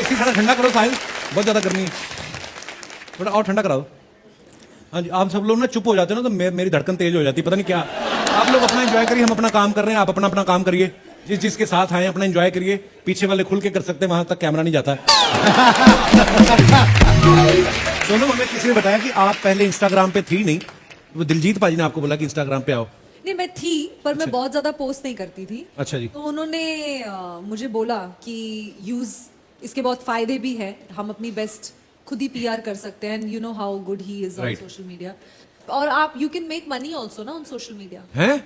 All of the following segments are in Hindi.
एसी थोड़ा ठंडा करो साहिल, बहुत ज़्यादा गर्मी है, थोड़ा और ठंडा कराओ। हाँ जी, आप सब लोग ना चुप हो जाते हो ना तो मेरी धड़कन तेज हो जाती है, पता नहीं क्या। आप लोग अपना एंजॉय करिए, हम अपना काम कर रहे हैं, आप अपना अपना काम करिए। जिस जिसके साथ आए अपना एंजॉय करिए, पीछे वाले खुल के कर सकते हैं, वहां तक कैमरा नहीं जाता है। दोनों हमें किसी ने बताया कि आप पहले इंस्टाग्राम पे थी नहीं, वो दिलजीत पाजी ने आपको बोला कि इंस्टाग्राम पे आओ। नहीं, मैं थी पर मैं बहुत ज्यादा पोस्ट नहीं करती थी। अच्छा जी। तो उन्होंने मुझे बोला कि यूज इसके बहुत फायदे भी है, हम अपनी बेस्ट खुद ही पीआर कर सकते हैं, and you know how good he is on social media. और आप you can make money also ना ऑन सोशल मीडिया। हैं?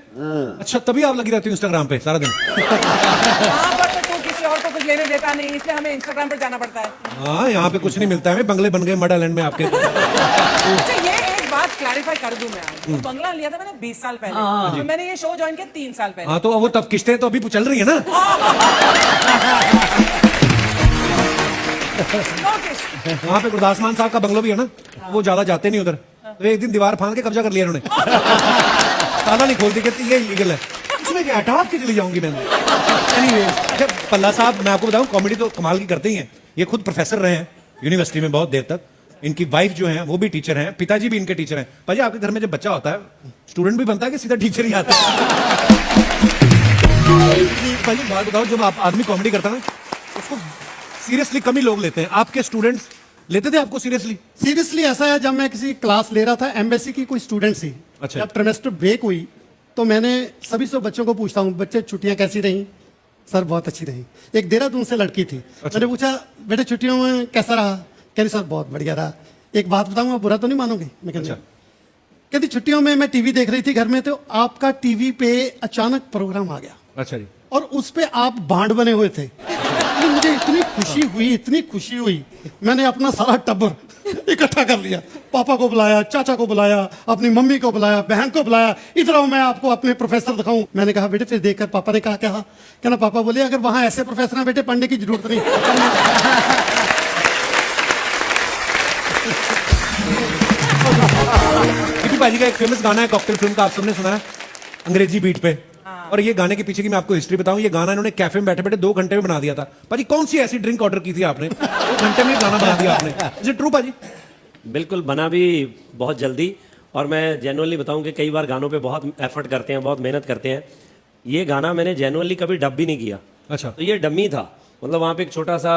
अच्छा, तभी आप लगी रहती हो इंस्टाग्राम पे सारा दिन? हाँ, पर तो किसी और को कुछ लेने देता नहीं, इसलिए हमें इंस्टाग्राम पर जाना पड़ता है। हाँ, यहाँ पे कुछ नहीं मिलता है, बंगले बन गए मड आइलैंड में आपके। अच्छा, ये एक बात क्लैरिफाई कर दूं मैं आपको। बंगला लिया था मैंने 20 साल पहले, तो मैंने ये शो ज्वाइन किया 3 साल पहले। हाँ, तो वो तब किस्तें तो अभी चल रही है ना। वहाँ पे गुरदास मान साहब का बंगलो भी है ना, वो ज्यादा जाते नहीं उधर, तो एक दिन दीवार फांद के कब्जा कर लिया उन्होंने। ताला नहीं खोलती, कहती ये इलीगल है। इसमें क्या हटा के चली जाऊंगी मैं। एनीवे, अच्छा पल्ला साहब, मैं आपको बताऊं कॉमेडी तो कमाल की करते ही हैं। ये खुद प्रोफेसर रहे हैं यूनिवर्सिटी में बहुत देर तक, इनकी वाइफ जो है वो भी टीचर हैं, पिताजी भी इनके टीचर हैं। भाजी, आपके घर में जब बच्चा होता है स्टूडेंट भी बनता है कि सीधा टीचर ही आता है? भाजी बात बताओ, जब आप आदमी कॉमेडी करता है ना उसको सीरियसली कम ही लोग लेते हैं, आपके स्टूडेंट्स लेते थे आपको सीरियसली? सीरियसली ऐसा है, जब मैं किसी क्लास ले रहा था, एम्बेसी की कोई स्टूडेंट थी। अच्छा। जब ट्रिमेस्टर ब्रेक हुई तो मैंने सभी सब बच्चों को पूछता हूँ, बच्चे छुट्टियां कैसी रही? सर बहुत अच्छी रही। एक देहरादून से लड़की थी। अच्छा। मैंने पूछा बेटे छुट्टियों में कैसा रहा? कहती सर बहुत बढ़िया रहा। एक बात बताऊँ, आप बुरा तो नहीं मानोगे? मैं कहती कहती छुट्टियों में मैं टीवी देख रही थी घर में, तो आपका टीवी पे अचानक प्रोग्राम आ गया। अच्छा जी। और उस पे आप बांड बने हुए थे। तो मुझे इतनी खुशी हुई, मैंने अपना सारा टब्बर इकट्ठा कर लिया। पापा को बुलाया, चाचा को बुलाया, अपनी मम्मी को बुलाया, बहन को बुलाया, इधर आओ मैं आपको अपने प्रोफेसर दिखाऊं। मैंने कहा बेटे, फिर देखकर पापा ने कहा क्या? कहना पापा बोले अगर वहां ऐसे प्रोफेसर हैं बेटे, पढ़ने की जरूरत नहीं। भाजी का एक फेमस गाना है कॉकटेल फिल्म का, आप सबने सुना है, अंग्रेजी बीट पे। और ये गाने के पीछे की मैं आपको हिस्ट्री बताऊं, ये गाना इन्होंने कैफे में बैठे बैठे 2 घंटे में बना दिया था। पाजी कौन सी ऐसी ड्रिंक ऑर्डर की थी आपने, 2 घंटे में गाना बना दिया आपने? इज इट ट्रू पाजी? बिल्कुल, बना भी बहुत जल्दी। और मैं जेन्युइनली बताऊं कि कई बार गानों पे बहुत एफर्ट करते हैं, बहुत मेहनत करते हैं। ये गाना मैंने जेन्युइनली कभी डब भी नहीं किया। अच्छा। तो ये डमी था, मतलब वहाँ पे एक छोटा सा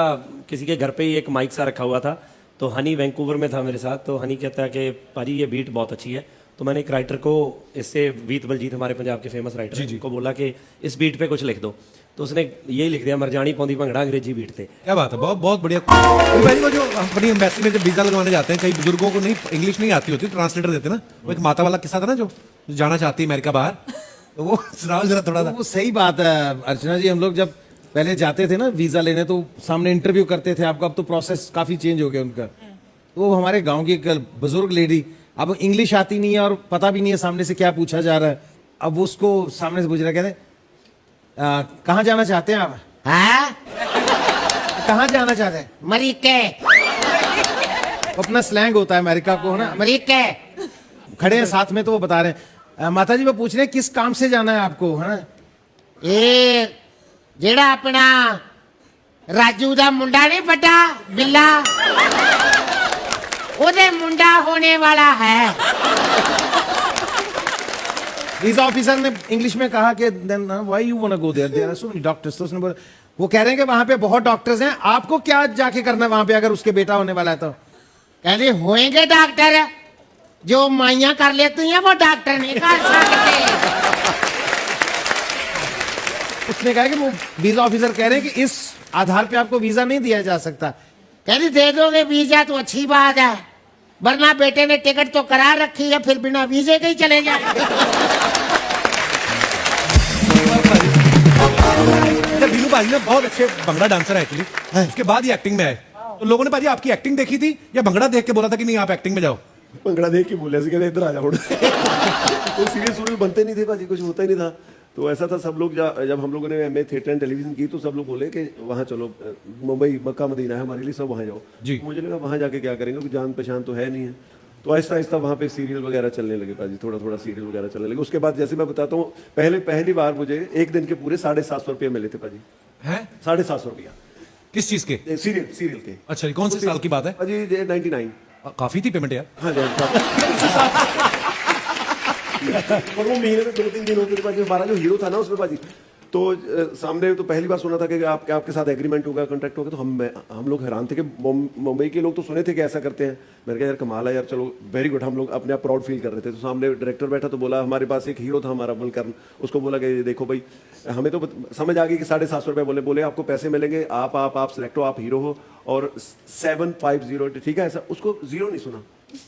किसी के घर पे ही एक माइक सा रखा हुआ था। तो हनी वैंकूवर में था मेरे साथ, तो हनी कहता है कि पाजी ये बीट बहुत अच्छी है। तो मैंने एक राइटर को, इससे वीत बलजीत हमारे पंजाब के फेमस राइटर को बोला कि इस बीट पे कुछ लिख दो। तो उसने यही लिख दिया, मरजानी पौंदी भंगड़ा अंग्रेजी बीट पे। क्या बात है, बहुत बहुत बढ़िया। भाई वो जो अपनी एम्बेसी में जब वीजा लगवाने जाते हैं, कई बुजुर्गों को नहीं इंग्लिश नहीं आती होती, ट्रांसलेटर देते ना। वो एक माता वाला किस्सा था ना, जो जाना चाहती है अमेरिका बाहर, तो वो सुनाओ जरा थोड़ा सा। वो सही बात है अर्चना जी, हम लोग जब पहले जाते थे ना वीजा लेने, तो सामने इंटरव्यू करते थे आपको। अब तो प्रोसेस काफी चेंज हो गया उनका। वो हमारे गांव की एक बुजुर्ग लेडी, अब इंग्लिश आती नहीं है और पता भी नहीं है सामने से क्या पूछा जा रहा है। अब वो उसको सामने से पूछ रहा है, कहते कहाँ जाना चाहते हैं आप? हाँ? कहाँ जाना चाहते हैं? मरीके। अपना स्लैंग होता है अमेरिका को, है ना। मरीके। खड़े हैं साथ में, तो वो बता रहे हैं माता जी वो पूछ रहे हैं किस काम से जाना है आपको, है ना। ये जेड़ा अपना राजू दा मुंडा नहीं बटा बिल्ला, ओदे मुंडा होने वाला है। वीजा ऑफिसर ने इंग्लिश में कहा कि why you want to go there, there are so many doctors. तो उसने बोला, वो कह रहे हैं कि वहां पे बहुत डॉक्टर्स हैं, आपको क्या जाके करना है वहां पे अगर उसके बेटा होने वाला है तो? कहते होएंगे डॉक्टर, जो माइयां कर लेती हैं वो डॉक्टर नहीं कर सकते। उसने कहा कि वो वीजा ऑफिसर कह रहे हैं कि इस आधार पे आपको वीजा नहीं दिया जा सकता। कहते दे दोगे वीजा तो अच्छी बात है, वरना बेटे ने टिकट तो करा रखी है, फिर बिना वीजे के ही चले जाए। बीनू भाजी ना बहुत अच्छे भंगड़ा डांसर है एक्चुअली, उसके बाद ही एक्टिंग में आए। तो लोगों ने भाजी आपकी एक्टिंग देखी थी या भंगड़ा देख के बोला था कि नहीं आप एक्टिंग में जाओ? भंगड़ा देख के बोले, कहते इधर आ जाओ। तो सीरियस रोल बनते नहीं थे भाजी, कुछ होता ही नहीं था। तो ऐसा था, सब लोग जब हम लोगों ने एमए थिएटर एंड टेलीविजन की, तो सब लोग बोले कि वहाँ चलो, मुंबई मक्का मदीना है हमारे लिए, सब वहाँ जाओ जी। मुझे लगा वहाँ जाके क्या करेंगे, कुछ जान पहचान तो है नहीं है। तो आहिस्ता आहिस्ता वहाँ पे सीरियल वगैरह चलने लगे पाजी, थोड़ा थोड़ा सीरियल वगैरह चलने लगे। उसके बाद जैसे मैं बताता हूँ, पहली बार मुझे एक दिन के पूरे 750 रुपये मिले थे पाजी। हैं? 750 रुपया। किस चीज के? सीरियल के। अच्छा, कौन से साल की बात है? भाजी ये 99। काफी थी पेमेंट यार। हाँ जी, और वो महीने में 2-3 दिन होते थे भाजी। हमारा जो हीरो था ना उसमें भाजी, तो सामने तो पहली बार सुना था कि आपके साथ एग्रीमेंट होगा, कॉन्ट्रैक्ट होगा, तो हम लोग हैरान थे कि मुंबई के लोग तो सुने थे कि ऐसा करते हैं। मैंने कहा यार कमाल है यार, चलो वेरी गुड। हम लोग अपने आप प्राउड फील कर रहे थे। तो सामने डायरेक्टर बैठा तो बोला, हमारे पास एक हीरो था हमारा बलकर्ण, उसको बोला कि देखो भाई, हमें तो समझ आ गई कि 750 रुपये बोले आपको पैसे मिलेंगे, आप सिलेक्ट हो, आप हीरो हो, और 750, ठीक है ऐसा। उसको जीरो नहीं सुना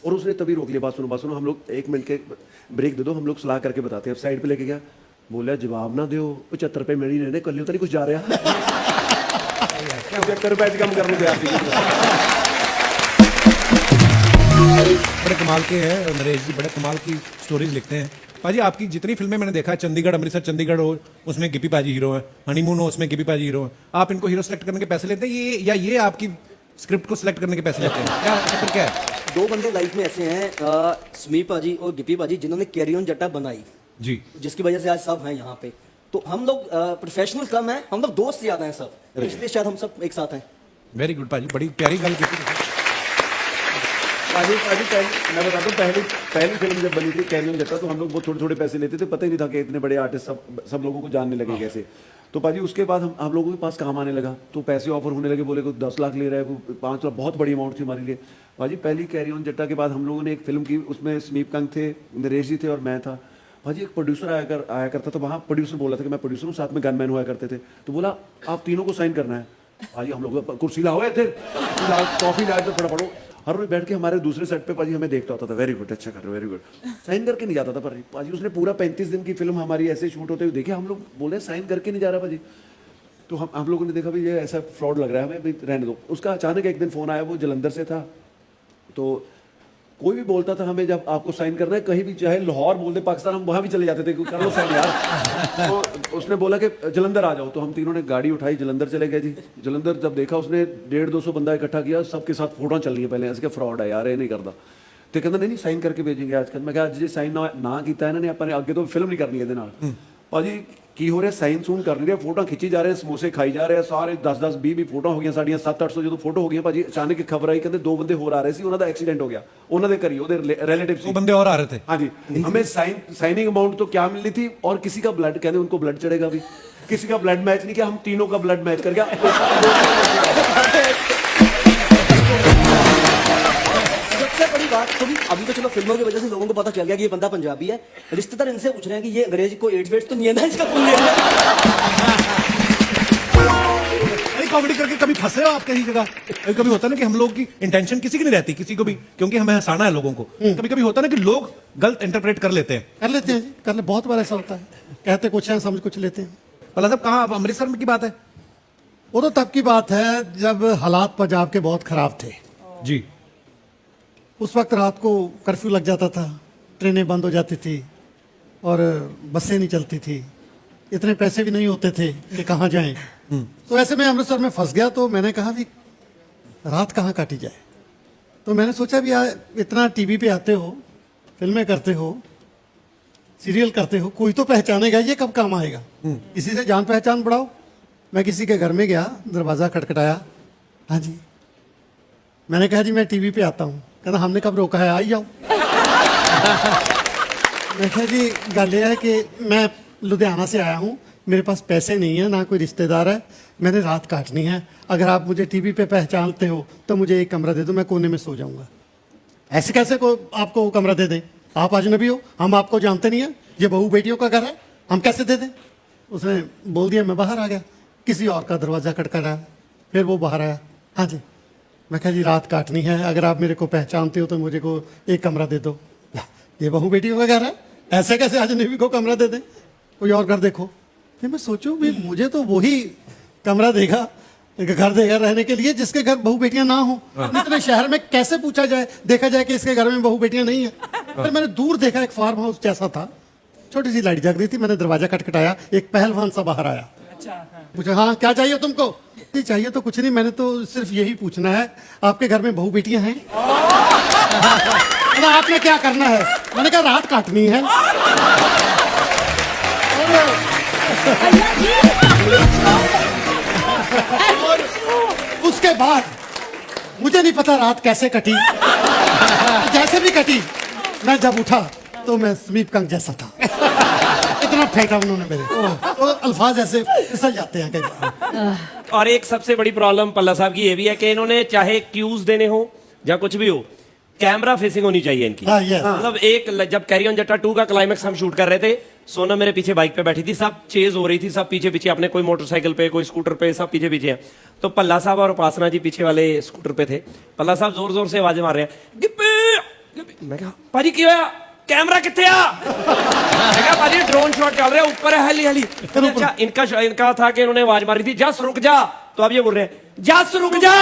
और उसने तभी रोक लिया, बात सुनो, हम लोग 1 मिनट के ब्रेक दे दो, हम लोग सलाह करके बताते हैं। साइड पे लेके गया, बोला जवाब ना दो, 75 रुपये मेरी रहने कर लियो, तो नहीं कुछ जा रहा 75 रुपये कम कर लो। बड़े कमाल के हैं नरेश जी, बड़े कमाल की स्टोरीज लिखते हैं। पाजी आपकी जितनी फिल्में मैंने देखा है, चंडीगढ़ अमृतसर चंडीगढ़ हो, उसमें गिप्पी पाजी हीरो हैं, हनीमून हो उसमें गिप्पी पाजी हीरो हैं। आप इनको हीरो सेलेक्ट करने के पैसे लेते हैं ये आपकी स्क्रिप्ट को सिलेक्ट करने के पैसे लेते हैं? क्या चक्कर क्या है? 2 बंदे लाइफ में ऐसे हैं, समीप पाजी और गिप्पी पाजी, जिन्होंने कैरी ऑन जट्टा बनाई जी, जिसकी वजह से आज सब हैं यहाँ पे। तो हम लोग प्रोफेशनल कम हैं, हम लोग दोस्त ज्यादा हैं सब, इसलिए शायद हम सब एक साथ हैं। वेरी गुड पाजी, बड़ी प्यारी गल की। पाजी मैं बताता हूँ, पहली फिल्म जब बनी थी कैरी ऑन जट्टा, तो हम लोग बहुत थोड़े पैसे लेते थे, पता ही नहीं था कि इतने बड़े आर्टिस्ट सब लोगों को जानने लगे कैसे। तो पाजी उसके बाद हम लोगों के पास काम आने लगा, तो पैसे ऑफर होने लगे, बोले कोई 10 लाख ले रहा है, कोई 5 लाख, बहुत बड़ी अमाउंट थी हमारे लिए। पाजी पहली कैरी ऑन जट्टा के बाद हम लोगों ने एक फिल्म की, उसमें समीप कंग थे, नरेश जी थे और मैं था। भाजी एक प्रोड्यूसर आया करता था वहाँ, प्रोड्यूसर बोला था कि मैं प्रोड्यूसर हूँ, साथ में गनमैन हुआ करते थे। तो बोला आप तीनों को साइन करना है। भाजी हम लोग कुर्सी लाओ थे, कॉफी लाए थे, थोड़ा पढ़ो। हर रोज बैठ के हमारे दूसरे सेट पे पाजी हमें देखता होता था, वेरी गुड, अच्छा कर रहे हो, वेरी गुड। साइन करके नहीं जाता था पर पाजी उसने पूरा 35 दिन की फिल्म हमारी ऐसे शूट होते हुए देखे। हम लोग बोले साइन करके नहीं जा रहा पाजी। तो हम लोगों ने देखा भाई ये ऐसा फ्रॉड लग रहा है, हमें भाई रहने दो। उसका अचानक एक दिन फोन आया, वो जलंधर से था। तो कोई भी बोलता था हमें जब आपको साइन करना है, कहीं भी चाहे लाहौर बोल दे पाकिस्तान, हम वहां भी चले जाते थे, कर लो साइन यार। तो उसने बोला कि जलंधर आ जाओ। तो हम तीनों ने गाड़ी उठाई, जलंधर चले गए जी। जलंधर जब देखा उसने 150-200 बंदा इकट्ठा किया, सबके साथ फोटो चल रही है पहले, ऐसे फ्रॉड है यार, ये नहीं करता। तो कहता नहीं साइन करके भेजेंगे आजकल। मैं कहा जी साइन ना किया इन्होंने, अपने आगे तो फिल्म नहीं करनी है भाजी की हो रहा साइन सून कर रहे, फोटो खिंची जा रहे हैं, समोसे खाई जा रहे हैं, सारे 10-10 20 फोटो हो गई साड़ियाँ, 700-800 जो फोटो हो गई भाजी। अचानक खबर आई, कहते 2 बंदे होर आ रहे थे, उन्होंने एक्सीडेंट हो गया, उन्होंने करी, रिलेटिव 2 बंदे और आ रहे थे। हाँ जी, हमें साइनिंग अमाउंट तो क्या मिलनी थी, और किसी का ब्लड, कहते उनको ब्लड चढ़ेगा भी, किसी का ब्लड मैच नहीं किया, हम तीनों का ब्लड मैच कर गया। सबसे बड़ी बात तो भी अभी तो चलो फिल्मों की वजह से लोगों को पता चल गया कि ये बंदा पंजाबी है। रिश्तेदार इनसे पूछ रहे हैं कि ये अंग्रेज को एड्स वेड्स तो नहीं है ना, इसका खून है। कॉमेडी करके कभी फंसे हो आप कहीं जगह? कभी होता है ना कि हम लोग की इंटेंशन किसी की नहीं रहती, किसी को भी, क्योंकि हमें हंसाना है लोगों को। कभी कभी होता है ना कि लोग गलत इंटरप्रेट कर लेते हैं। कर लेते हैं जी, कर ले, बहुत बार ऐसा होता है, कहते कुछ है समझ कुछ लेते हैं। भला साहब कहाँ, अमृतसर में की बात है? वो तो तब की बात है जब हालात पंजाब के बहुत खराब थे जी। उस वक्त रात को कर्फ्यू लग जाता था, ट्रेनें बंद हो जाती थी और बसें नहीं चलती थी, इतने पैसे भी नहीं होते थे कि कहाँ जाएं। तो ऐसे में अमृतसर में फंस गया। तो मैंने कहा भी रात कहाँ काटी जाए। तो मैंने सोचा भी इतना टीवी पे आते हो, फिल्में करते हो, सीरियल करते हो, कोई तो पहचानेगा, ये कब काम आएगा, इसी से जान पहचान बढ़ाओ। मैं किसी के घर में गया, दरवाज़ा खटखटाया, हाँ जी। मैंने कहा जी मैं टीवी पे आता हूँ। कहना हमने कब रोका है, आई जाओ। मैं कहा जी गल ये है कि मैं लुधियाना से आया हूँ, मेरे पास पैसे नहीं है, ना कोई रिश्तेदार है, मैंने रात काटनी है, अगर आप मुझे टीवी पे पहचानते हो तो मुझे एक कमरा दे दो, मैं कोने में सो जाऊँगा। ऐसे कैसे को आपको कमरा दे दें, आप अजनबी हो, हम आपको जानते नहीं है, ये बहू बेटियों का घर है, हम कैसे दे दें। उसने बोल दिया, मैं बाहर आ गया। किसी और का दरवाज़ा खटखटाया, फिर वो बाहर आया, हाँ जी। मैं कहा जी रात काटनी है, अगर आप मेरे को पहचानते हो तो मुझे को एक कमरा दे दो। ये बहू बेटियों का घर है, ऐसे कैसे अजनबी को कमरा दे दें, कोई और घर देखो। फिर मैं सोचूं भी मुझे तो वही कमरा देगा, घर देगा रहने के लिए जिसके घर बहू बेटियां ना हो। इतने शहर में कैसे पूछा जाए, देखा जाए कि इसके घर में बहू बेटियां नहीं है। फिर मैंने दूर देखा, एक फार्म हाउस जैसा था, छोटी सी लाइट जग रही थी, मैंने दरवाजा खटखटाया, एक पहलवान सा बाहर आया। पूछा हाँ क्या चाहिए तुमको? नहीं चाहिए तो कुछ नहीं, मैंने तो सिर्फ यही पूछना है आपके घर में बहू बेटियां हैं? आपने क्या करना है? मैंने कहा रात काटनी है। उसके बाद मुझे नहीं पता रात कैसे कटी, जैसे भी कटी, मैं जब उठा तो मैं समीप कंग जैसा था। इतना फेंका उन्होंने मेरे, तो अल्फाज ऐसे फिसल जाते हैं कई बार। और एक सबसे बड़ी प्रॉब्लम पल्ला साहब की ये भी है कि इन्होंने चाहे क्यूज देने हो या कुछ भी हो, कैमरा फेसिंग होनी चाहिए इनकी। हाँ, yes. मतलब जब कैरी ऑन जट्टा 2 का क्लाइमेक्स हम शूट कर रहे थे, सोनम मेरे पीछे बाइक पे बैठी थी, सब चेज हो रही थी, सब पीछे पीछे अपने, कोई मोटरसाइकिल पे, कोई स्कूटर पे, सब पीछे पीछे हैं। तो पल्ला साहब और उपासना जी पीछे वाले स्कूटर पे थे। पल्ला साहब जोर जोर से आवाजें मार रहे हैं, गिप्पी गिप्पी। मैं कहा पाजी की होया, कैमरा कितने आ? मैं कहा पाजी ड्रोन शॉट चल रहा है, ऊपर है, हली हली। अच्छा, इनका था कि इन्होंने आवाज मारी थी, जस रुक जा, तो अब ये बोल रहे हैं जस रुक जा।